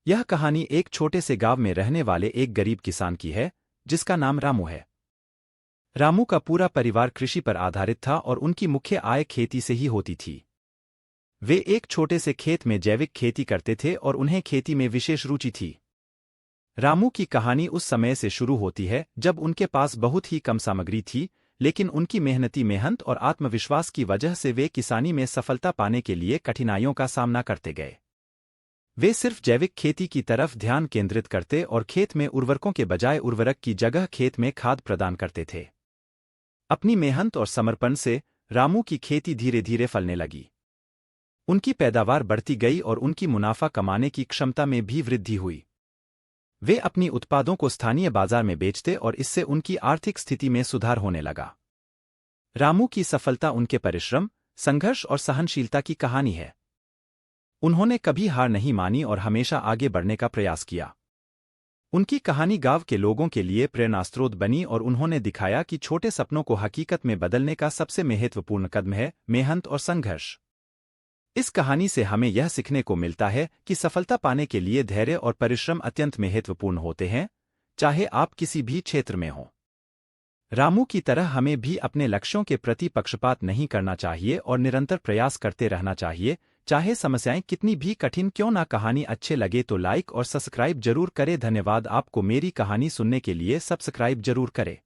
यह कहानी एक छोटे से गांव में रहने वाले एक गरीब किसान की है, जिसका नाम रामू है। रामू का पूरा परिवार कृषि पर आधारित था और उनकी मुख्य आय खेती से ही होती थी। वे एक छोटे से खेत में जैविक खेती करते थे और उन्हें खेती में विशेष रुचि थी। रामू की कहानी उस समय से शुरू होती है जब उनके पास बहुत ही कम सामग्री थी, लेकिन उनकी मेहनत और आत्मविश्वास की वजह से वे किसानी में सफलता पाने के लिए कठिनाइयों का सामना करते गए। वे सिर्फ जैविक खेती की तरफ ध्यान केंद्रित करते और खेत में उर्वरकों के बजाय उर्वरक की जगह खेत में खाद प्रदान करते थे। अपनी मेहनत और समर्पण से रामू की खेती धीरे धीरे फलने लगी। उनकी पैदावार बढ़ती गई और उनकी मुनाफा कमाने की क्षमता में भी वृद्धि हुई। वे अपनी उत्पादों को स्थानीय बाजार में बेचते और इससे उनकी आर्थिक स्थिति में सुधार होने लगा। रामू की सफलता उनके परिश्रम, संघर्ष और सहनशीलता की कहानी है। उन्होंने कभी हार नहीं मानी और हमेशा आगे बढ़ने का प्रयास किया। उनकी कहानी गांव के लोगों के लिए प्रेरणास्रोत बनी और उन्होंने दिखाया कि छोटे सपनों को हकीकत में बदलने का सबसे महत्वपूर्ण कदम है मेहनत और संघर्ष। इस कहानी से हमें यह सीखने को मिलता है कि सफलता पाने के लिए धैर्य और परिश्रम अत्यंत महत्वपूर्ण होते हैं, चाहे आप किसी भी क्षेत्र में हों। रामू की तरह हमें भी अपने लक्ष्यों के प्रति पक्षपात नहीं करना चाहिए और निरंतर प्रयास करते रहना चाहिए, चाहे समस्याएं कितनी भी कठिन क्यों ना। कहानी अच्छे लगे तो लाइक और सब्सक्राइब जरूर करें। धन्यवाद। आपको मेरी कहानी सुनने के लिए सब्सक्राइब जरूर करें।